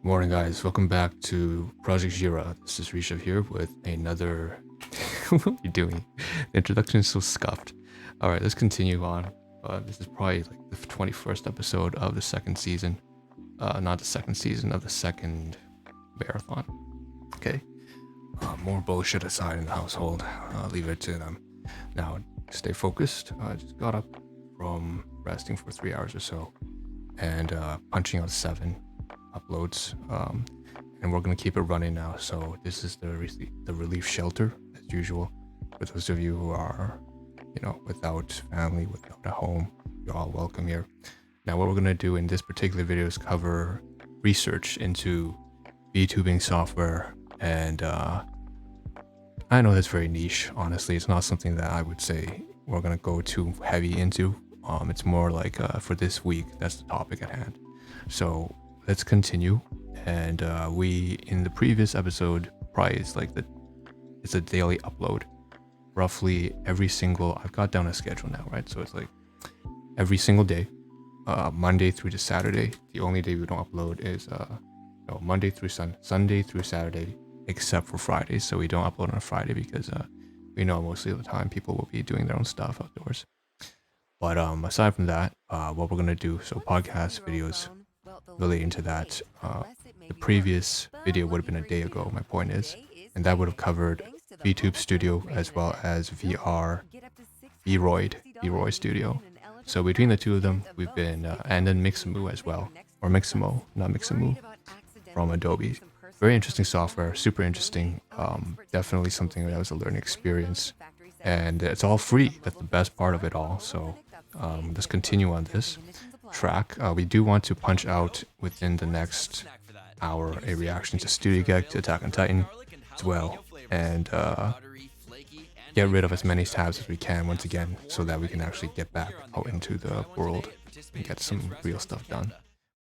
Morning guys, welcome back to Project Jira. This is Rishabh here with another what are you doing? The introduction is so scuffed. Alright, let's continue on. This is probably like the 21st episode of the second season. Not the second season, of the second marathon. Okay. More bullshit aside in the household. I'll leave it to them. Now, stay focused. I just got up from resting for 3 hours or so and punching out 7 uploads, and we're gonna keep it running now. So this is the relief shelter as usual. For those of you who are, without family, without a home, you're all welcome here. Now, what we're gonna do in this particular video is cover research into VTubing software, and I know that's very niche. Honestly, it's not something that I would say we're gonna go too heavy into. It's more like for this week, that's the topic at hand. So let's continue. And we, in the previous episode, probably it's a daily upload. Roughly every single, I've got down a schedule now, right? So it's like every single day, Monday through to Saturday. The only day we don't upload is Monday through Sunday through Saturday, except for Fridays. So we don't upload on a Friday because we know mostly of the time people will be doing their own stuff outdoors. But aside from that, what we're gonna do, so podcast videos relating to that. The previous video would have been a day ago, my point is, and that would have covered Vtube Studio as well as VRoid Studio. So between the two of them, we've been, and then Mixamo as well, or Mixamo, not Mixamo, from Adobe. Very interesting software, super interesting. Definitely something that was a learning experience, and it's all free. That's the best part of it all. So let's continue on this track. We do want to punch out within the next hour a reaction to Studio Gek, to Attack on Titan as well, and get rid of as many tabs as we can once again, so that we can actually get back out into the world and get some real stuff done.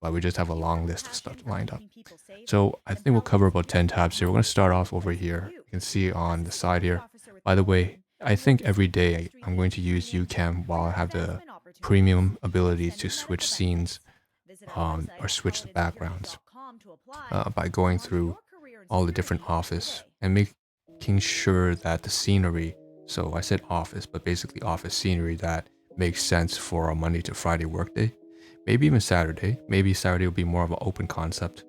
But we just have a long list of stuff lined up. So I think we'll cover about 10 tabs here. We're going to start off over here. You can see on the side here. By the way, I think every day I'm going to use UCam while I have the premium ability to switch scenes or switch the backgrounds by going through all the different office and making sure that the scenery, so I said office, but basically office scenery that makes sense for a Monday to Friday workday, maybe even Saturday. Maybe Saturday will be more of an open concept.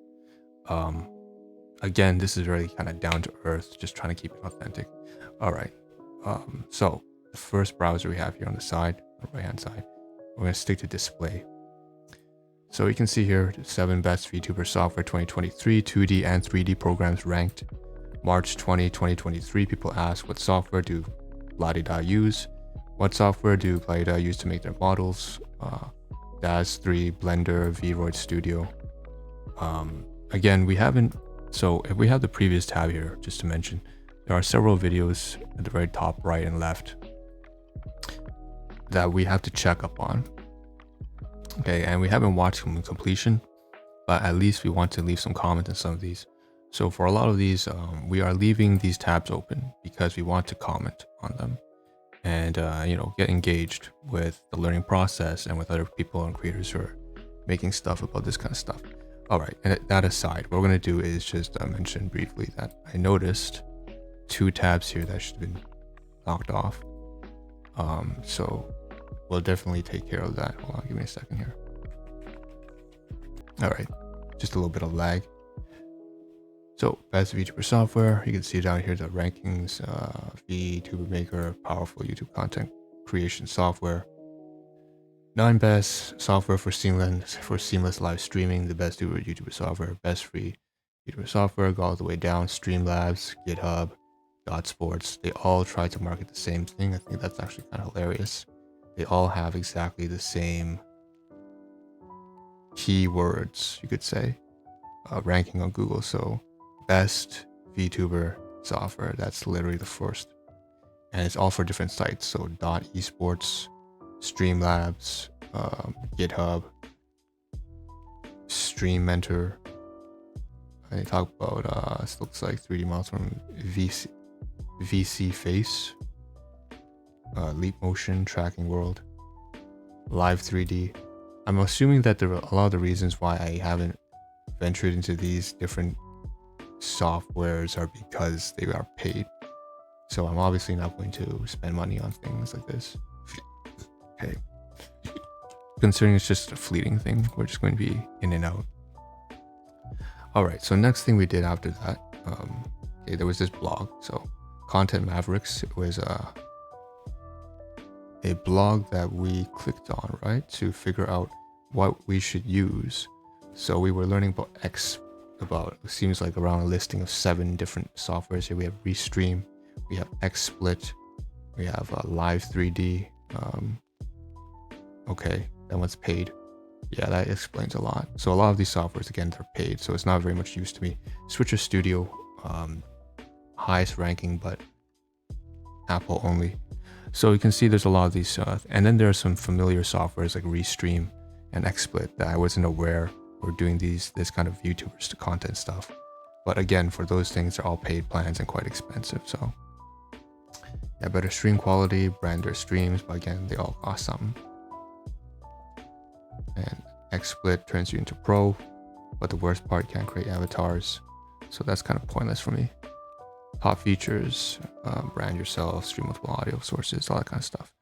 Again, this is really kind of down to earth, just trying to keep it authentic. All right. So the first browser we have here on the side, the right hand side, we're going to stick to display. So you can see here, the 7 best VTuber software 2023, 2D and 3D programs ranked. March 20, 2023, people ask, what software do blah-de-da use? What software do blah-de-da use to make their models? DAZ 3, Blender, VRoid Studio. Again, we haven't, so if we have the previous tab here, just to mention, there are several videos at the very top right and left that we have to check up on. Okay, and we haven't watched them in completion, but at least we want to leave some comments in some of these. So for a lot of these, we are leaving these tabs open because we want to comment on them and get engaged with the learning process and with other people and creators who are making stuff about this kind of stuff. All right, and that aside, what we're going to do is just mention briefly that I noticed 2 tabs here that should have been knocked off. So we'll definitely take care of that. Hold on, give me a second here. All right, just a little bit of lag. So best VTuber software, you can see down here the rankings, VTuber Maker, powerful YouTube content creation software. 9 best software for seamless live streaming, the best YouTuber software, best free YouTuber software, go all the way down, Streamlabs, GitHub, Sports. They all try to market the same thing. I think that's actually kind of hilarious. They all have exactly the same keywords, you could say, ranking on Google. So best VTuber software, that's literally the first, and it's all for different sites. So .esports, Streamlabs, GitHub, Stream Mentor. And they talk about this looks like 3D models from VC Face, Leap Motion, Tracking World, Live 3D. I'm assuming that there are a lot of the reasons why I haven't ventured into these different softwares are because they are paid. So I'm obviously not going to spend money on things like this. Okay. Considering it's just a fleeting thing, we're just going to be in and out. All right, so next thing we did after that, okay, there was this blog. So Content Mavericks was a blog that we clicked on, right, to figure out what we should use. So we were learning about it seems like around a listing of 7 different softwares here. We have Restream, we have XSplit, we have Live2D. Okay, that one's paid. Yeah, that explains a lot. So a lot of these softwares, again, they're paid, so it's not very much use to me. Switcher Studio, highest ranking, but Apple only. So you can see there's a lot of these, and then there are some familiar softwares like Restream and XSplit that I wasn't aware were doing this kind of YouTubers to content stuff. But again, for those things, they're all paid plans and quite expensive. So yeah, better stream quality, brand their streams, but again, they all cost something. And XSplit turns you into pro, but the worst part, you can't create avatars. So that's kind of pointless for me. Top features, brand yourself, stream multiple audio sources, all that kind of stuff.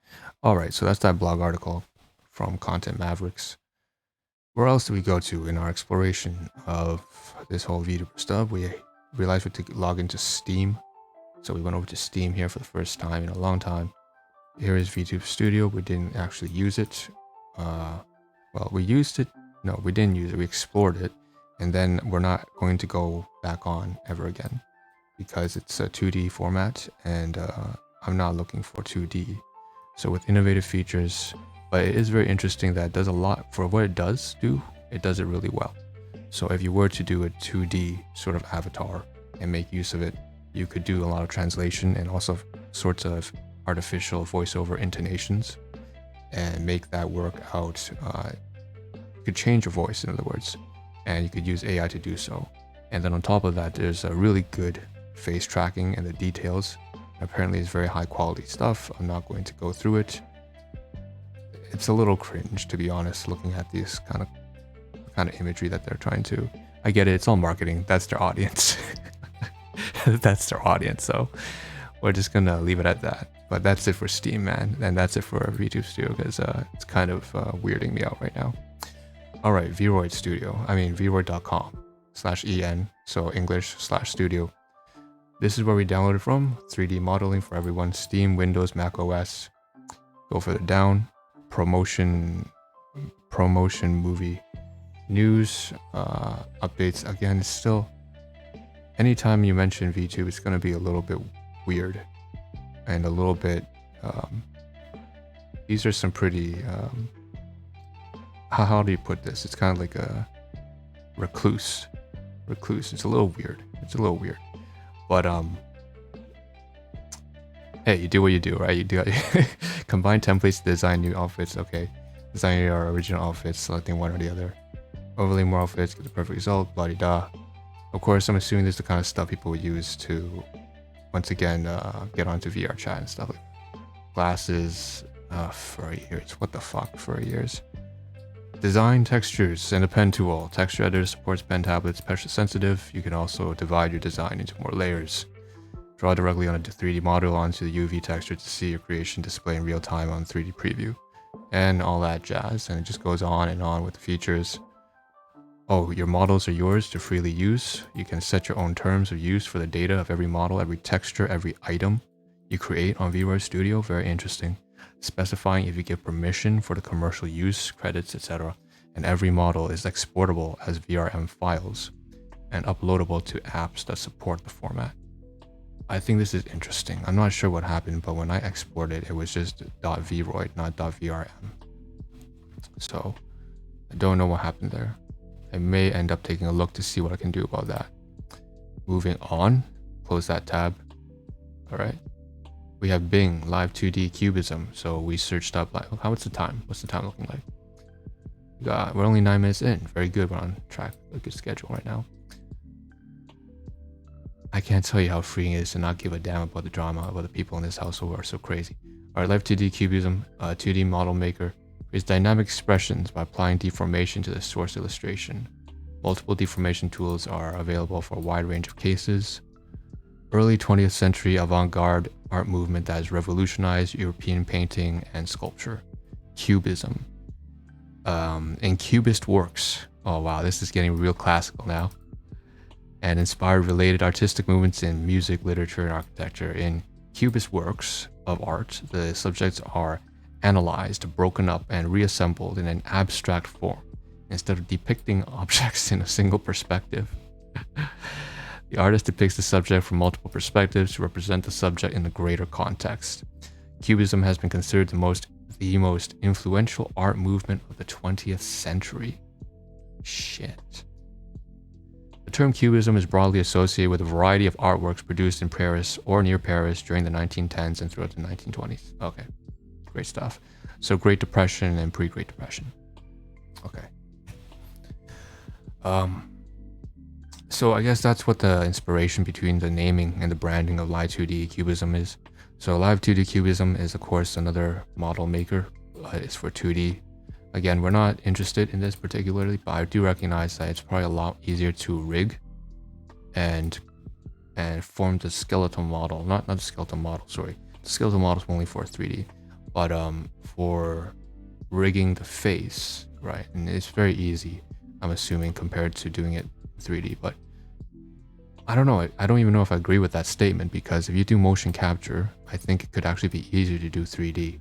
All right, so that's that blog article from Content Mavericks. Where else do we go to in our exploration of this whole VTuber stuff? We realized we had to log into Steam. So we went over to Steam here for the first time in a long time. Here is VTube Studio. We didn't actually use it. Well, we used it. No, we didn't use it. We explored it. And then we're not going to go back on ever again because it's a 2D format and I'm not looking for 2D. So with innovative features, but it is very interesting that it does a lot for what it does do. It does it really well. So if you were to do a 2D sort of avatar and make use of it, you could do a lot of translation and also sorts of artificial voiceover intonations and make that work out. You could change your voice, in other words, and you could use AI to do so. And then on top of that, there's a really good face tracking and the details. Apparently it's very high quality stuff. I'm not going to go through it. It's a little cringe, to be honest, looking at this kind of imagery that they're trying to. I get it, it's all marketing. That's their audience. That's their audience. So we're just gonna leave it at that. But that's it for Steam, man, and that's it for VTube Studio because it's kind of weirding me out right now. All right, VRoid Studio. I mean VRoid.com/en. So English/studio. This is where we downloaded from. 3D modeling for everyone. Steam, Windows, Mac OS. Go further down. Promotion movie news updates. Again, it's still, anytime you mention VTube, it's going to be a little bit weird and a little bit these are some pretty how do you put this, it's kind of like a recluse. It's a little weird, but hey, you do what you do, right? You do combine templates to design new outfits. Okay, design your original outfits, selecting one or the other. Overlay more outfits, get the perfect result, blah de da. Of course, I'm assuming this is the kind of stuff people would use to, once again, get onto VR chat and stuff like glasses, furry ears. What the fuck, furry ears? Design textures and a pen tool. Texture editor supports pen tablets, pressure sensitive. You can also divide your design into more layers. Draw directly on a 3D model onto the UV texture to see your creation display in real time on 3D preview. And all that jazz. And it just goes on and on with the features. Oh, your models are yours to freely use. You can set your own terms of use for the data of every model, every texture, every item you create on VRoid Studio. Very interesting. Specifying if you give permission for the commercial use, credits, etc. And every model is exportable as VRM files and uploadable to apps that support the format. I think this is interesting. I'm not sure what happened, but when I exported, it was just .vroid, not .vrm. So I don't know what happened there. I may end up taking a look to see what I can do about that. Moving on, close that tab. All right. We have Bing Live2D Cubism. So we searched up like, what's the time? What's the time looking like? We're only 9 minutes in. Very good. We're on track. A good schedule right now. I can't tell you how freeing it is to not give a damn about the drama of other people in this household who are so crazy. All right, Live2D Cubism, 2D model maker, creates dynamic expressions by applying deformation to the source illustration. Multiple deformation tools are available for a wide range of cases. Early 20th century avant-garde art movement that has revolutionized European painting and sculpture. Cubism. In Cubist works, oh wow, this is getting real classical now, and inspired related artistic movements in music, literature, and architecture. In Cubist works of art, the subjects are analyzed, broken up, and reassembled in an abstract form, instead of depicting objects in a single perspective. The artist depicts the subject from multiple perspectives to represent the subject in a greater context. Cubism has been considered the most influential art movement of the 20th century. Shit. The term Cubism is broadly associated with a variety of artworks produced in Paris or near Paris during the 1910s and throughout the 1920s. Okay, great stuff. So Great Depression and pre-Great Depression. Okay. So I guess that's what the inspiration between the naming and the branding of Live2D Cubism is. So Live2D Cubism is of course another model maker. It's for 2D. Again, we're not interested in this particularly, but I do recognize that it's probably a lot easier to rig and form the skeletal model. Not the skeletal model, sorry. The skeletal model is only for 3D, but for rigging the face, right? And it's very easy, I'm assuming, compared to doing it 3D, but I don't know. I don't even know if I agree with that statement, because if you do motion capture, I think it could actually be easier to do 3D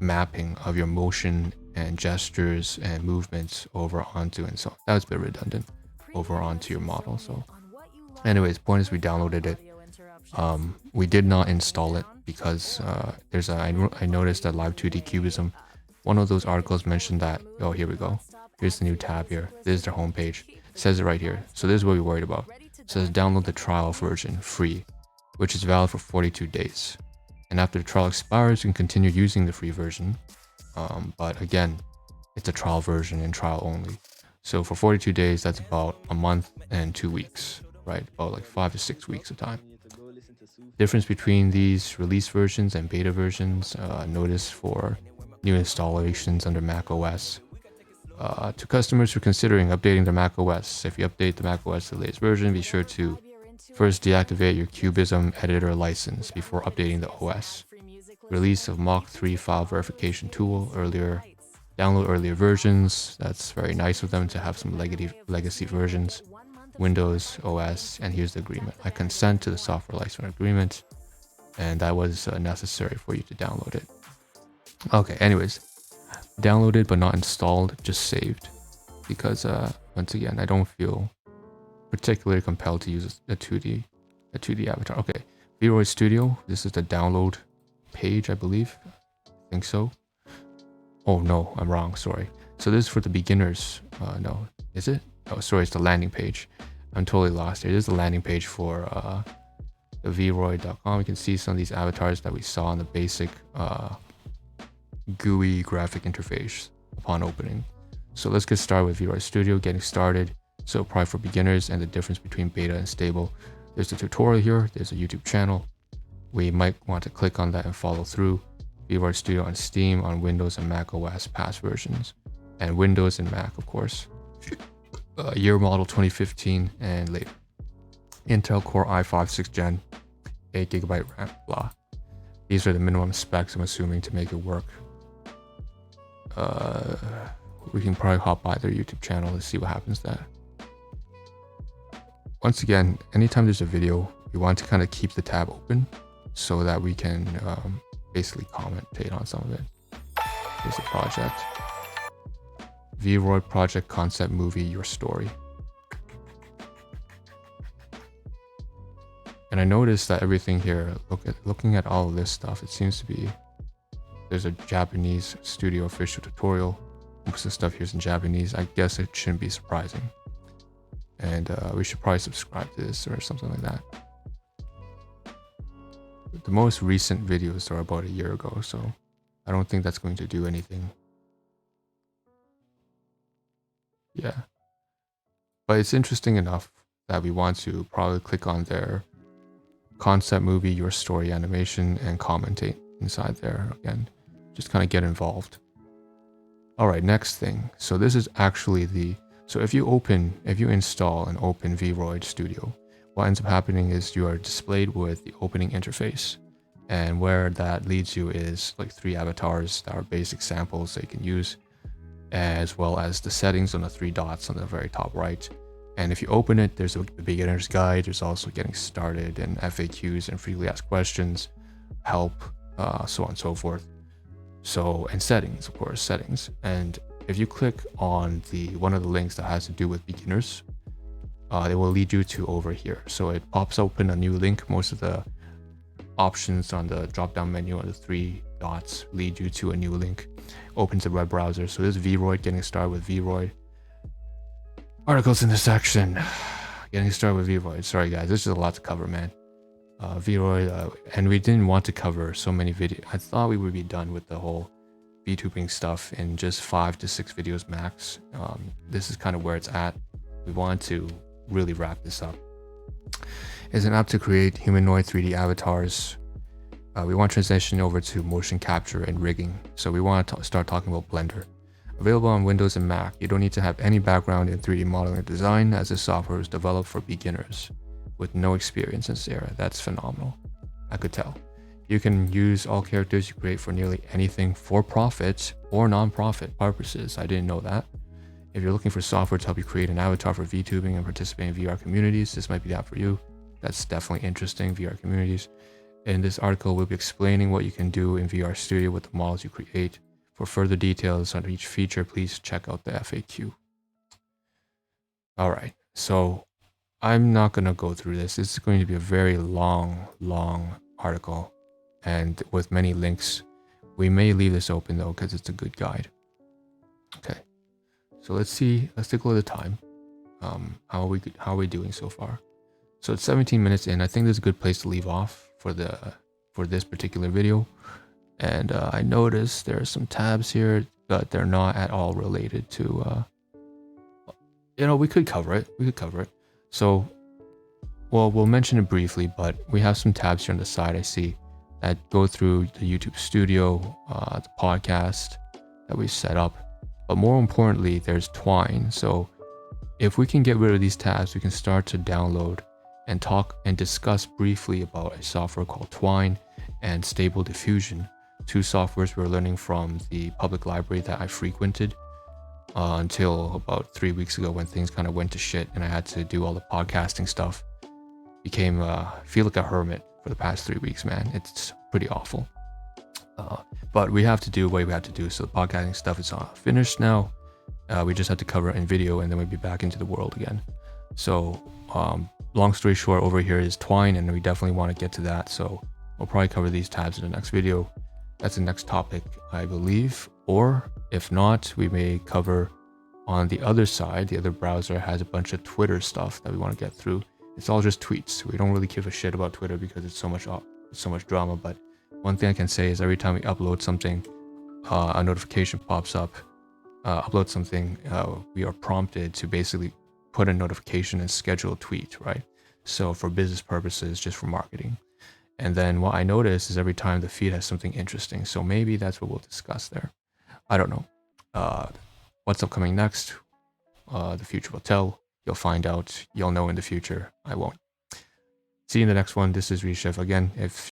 mapping of your motion and gestures and movements over onto, and so that was a bit redundant, over onto your model. So anyways, point is we downloaded it. We did not install it because I noticed that Live2D Cubism, one of those articles mentioned that, oh, here we go. Here's the new tab here. This is their homepage. It says it right here. So this is what we're worried about. It says download the trial version free, which is valid for 42 days. And after the trial expires, you can continue using the free version. But again, it's a trial version and trial only. So for 42 days, that's about a month and 2 weeks, right? About like 5 to 6 weeks of time. Difference between these release versions and beta versions, notice for new installations under Mac OS. To customers who are considering updating their Mac OS, if you update the Mac OS to the latest version, be sure to first deactivate your Cubism editor license before updating the OS. Release of Mach 3 file verification tool earlier. Download earlier versions. That's very nice of them to have some legacy versions. Windows, OS, and here's the agreement. I consent to the software license agreement, and that was necessary for you to download it. Okay, anyways. Downloaded but not installed, just saved, because once again, I don't feel particularly compelled to use a 2D avatar. Okay, VRoid Studio, this is the download page, I believe. I think so. Oh no, I'm wrong, sorry. So this is for the beginners. No, is it? Oh, sorry, it's the landing page. I'm totally lost here. This is the landing page for the VRoid.com. You can see some of these avatars that we saw in the basic GUI graphic interface upon opening. So let's get started with VRoid Studio, getting started. So probably for beginners and the difference between beta and stable. There's the tutorial here, there's a YouTube channel. We might want to click on that and follow through. VRoid Studio on Steam, on Windows and Mac OS past versions. And Windows and Mac, of course. Year model 2015 and later. Intel Core i5 6th Gen, 8GB RAM, blah. These are the minimum specs, I'm assuming, to make it work. We can probably hop by their YouTube channel to see what happens there. Once again, anytime there's a video, we want to kind of keep the tab open so that we can basically commentate on some of it. Here's the project. VRoid project concept movie, your story. And I noticed that everything here, looking at all of this stuff, it seems to be, there's a Japanese studio official tutorial. Most of the stuff here is in Japanese. I guess it shouldn't be surprising. And we should probably subscribe to this or something like that. The most recent videos are about a year ago, so I don't think that's going to do anything. Yeah. But it's interesting enough that we want to probably click on their concept movie, your story animation, and commentate inside there again. Just kind of get involved. All right, next thing. So this is actually the So if you install and open VRoid Studio, what ends up happening is you are displayed with the opening interface. And where that leads you is like 3 avatars that are basic samples that you can use, as well as the settings on the 3 dots on the very top right. And if you open it, there's a beginner's guide. There's also getting started and FAQs and frequently asked questions, help, so on and so forth. So, and settings, of course, settings. And if you click on one of the links that has to do with beginners, it will lead you to over here. So it pops open a new link. Most of the options on the drop-down menu on the 3 dots lead you to a new link. Opens a web browser. So this is VRoid, getting started with VRoid. Articles in the section. Getting started with VRoid. Sorry guys, this is a lot to cover, man. VRoid, and we didn't want to cover so many videos. I thought we would be done with the whole VTubing stuff in just 5 to 6 videos max. This is kind of where it's at. We want to really wrap this up. It's an app to create humanoid 3D avatars. We want to transition over to motion capture and rigging. So we want to start talking about Blender. Available on Windows and Mac. You don't need to have any background in 3D modeling or design, as this software is developed for beginners with no experience in this area. That's phenomenal. I could tell. You can use all characters you create for nearly anything for profit or non-profit purposes. I didn't know that. If you're looking for software to help you create an avatar for VTubing and participate in VR communities, this might be the app for you. That's definitely interesting, VR communities. In this article, we'll be explaining what you can do in VR Studio with the models you create. For further details on each feature, please check out the FAQ. All right, so I'm not going to go through this. This is going to be a very long article, and with many links. We may leave this open though, because it's a good guide. Okay, so let's take a look at the time. How are we doing so far? So it's 17 minutes in. I think this is a good place to leave off for this particular video. And I noticed there are some tabs here, but they're not at all related to, we could cover it. So, well, we'll mention it briefly, but we have some tabs here on the side I see that go through the YouTube Studio, the podcast that we set up. But more importantly, there's Twine. So if we can get rid of these tabs, we can start to download and talk and discuss briefly about a software called Twine and Stable Diffusion. 2 softwares we're learning from the public library that I frequented until about 3 weeks ago, when things kind of went to shit and I had to do all the podcasting stuff. Feel like a hermit for the past 3 weeks, man. It's pretty awful. But we have to do what we have to do. So the podcasting stuff is finished now. We just have to cover it in video, and then we'll be back into the world again. So long story short, over here is Twine, and we definitely want to get to that. So we'll probably cover these tabs in the next video. That's the next topic, I believe. Or if not, we may cover on the other side. The other browser has a bunch of Twitter stuff that we want to get through. It's all just tweets. We don't really give a shit about Twitter because it's so much drama. But one thing I can say is every time we upload something, a notification pops up. We are prompted to basically put a notification and schedule a tweet, right? So for business purposes, just for marketing. And then what I notice is every time the feed has something interesting. So maybe that's what we'll discuss there. I don't know. What's upcoming next? The future will tell. You'll find out. You'll know in the future. I won't. See you in the next one. This is Reshef again. If